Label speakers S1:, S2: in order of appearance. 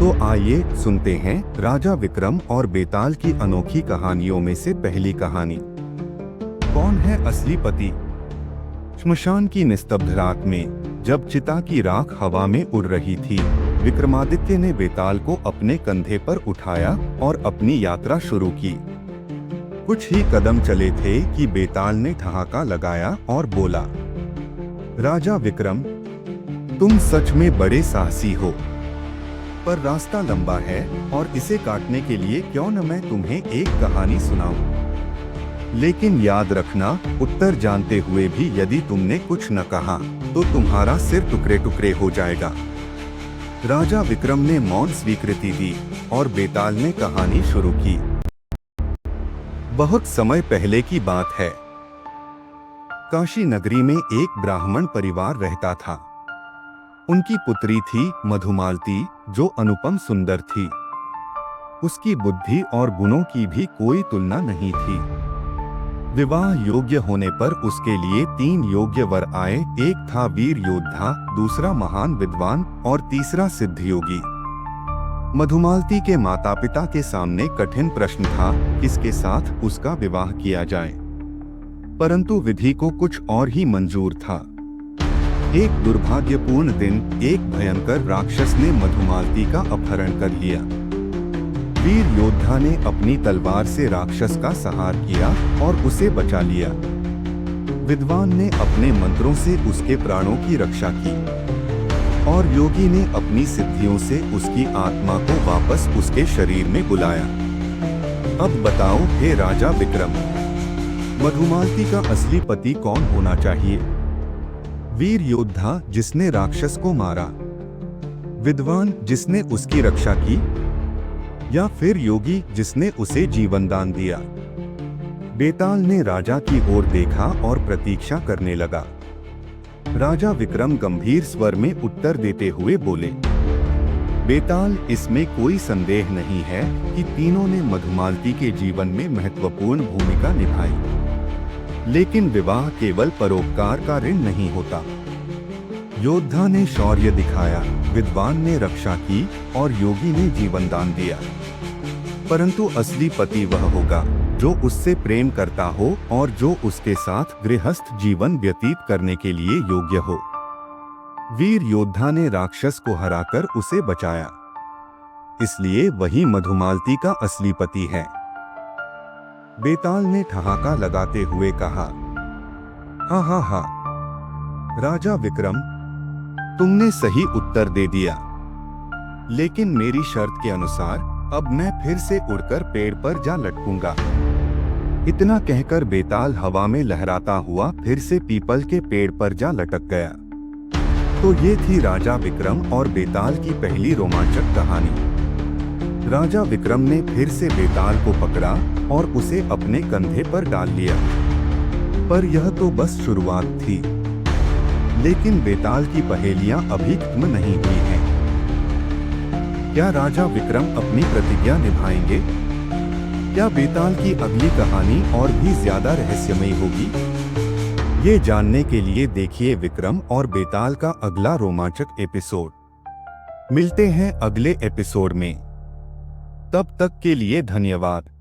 S1: तो आइए सुनते हैं राजा विक्रम और बेताल की अनोखी कहानियों में से पहली कहानी। कौन है असली पति? श्मशान की निस्तब्ध रात में जब चिता की राख हवा में उड़ रही थी, विक्रमादित्य ने बेताल को अपने कंधे पर उठाया और अपनी यात्रा शुरू की। कुछ ही कदम चले थे कि बेताल ने ठहाका लगाया और बोला, राजा विक्रम, तुम सच में बड़े साहसी हो, पर रास्ता लंबा है और इसे काटने के लिए क्यों न मैं तुम्हें एक कहानी सुनाऊं। लेकिन याद रखना, उत्तर जानते हुए भी यदि तुमने कुछ न कहा तो तुम्हारा सिर टुकड़े टुकड़े हो जाएगा। राजा विक्रम ने मौन स्वीकृति दी और बेताल ने कहानी शुरू की। बहुत समय पहले की बात है। काशी नगरी में एक ब्राह्मण परिवार रहता था। उनकी पुत्री थी मधुमालती, जो अनुपम सुंदर थी। उसकी बुद्धि और गुणों की भी कोई तुलना नहीं थी। विवाह योग्य होने पर उसके लिए 3 योग्य वर आए। एक था वीर योद्धा, दूसरा महान विद्वान और तीसरा सिद्ध योगी। मधुमालती के माता पिता के सामने कठिन प्रश्न था, किसके साथ उसका विवाह किया जाए। परंतु विधि को कुछ और ही मंजूर था। एक दुर्भाग्यपूर्ण दिन एक भयंकर राक्षस ने मधुमालती का अपहरण कर लिया। वीर योद्धा ने अपनी तलवार से राक्षस का संहार किया और उसे बचा लिया। विद्वान ने अपने मंत्रों से उसके प्राणों की रक्षा की और योगी ने अपनी सिद्धियों से उसकी आत्मा को वापस उसके शरीर में बुलाया। अब बताओ हे राजा विक्रम, मधुमालती का असली पति कौन होना चाहिए? वीर योद्धा जिसने राक्षस को मारा, विद्वान जिसने उसकी रक्षा की, या फिर योगी जिसने उसे जीवन दान दिया? बेताल ने राजा की ओर देखा और प्रतीक्षा करने लगा। राजा विक्रम गंभीर स्वर में उत्तर देते हुए बोले, बेताल, इसमें कोई संदेह नहीं है कि तीनों ने मधुमालती के जीवन में महत्वपूर्ण भूमिका निभाई। लेकिन विवाह केवल परोपकार का ऋण नहीं होता। योद्धा ने शौर्य दिखाया, विद्वान ने रक्षा की और योगी ने जीवन दान दिया। परंतु असली पति वह होगा जो उससे प्रेम करता हो और जो उसके साथ गृहस्थ जीवन व्यतीत करने के लिए योग्य हो। वीर योद्धा ने राक्षस को हराकर उसे बचाया, इसलिए वही मधुमालती का असली पति है। बेताल ने ठहाका लगाते हुए कहा, हा हा हा, राजा विक्रम, तुमने सही उत्तर दे दिया। लेकिन मेरी शर्त के अनुसार अब मैं फिर से उड़कर पेड़ पर जा लटकूंगा। इतना कहकर बेताल हवा में लहराता हुआ फिर से पीपल के पेड़ पर जा लटक गया। तो ये थी राजा विक्रम और बेताल की पहली रोमांचक कहानी। राजा विक्रम ने फिर से बेताल को पकड़ा और उसे अपने कंधे पर डाल लिया। पर यह तो बस शुरुआत थी। लेकिन बेताल की पहेलियां अभी खत्म नहीं हुई हैं। क्या राजा विक्रम अपनी प्रतिज्ञा निभाएंगे? क्या बेताल की अगली कहानी और भी ज्यादा रहस्यमयी होगी? ये जानने के लिए देखिए विक्रम और बेताल का अगला रोमांचक एपिसोड। मिलते हैं अगले एपिसोड में। तब तक के लिए धन्यवाद।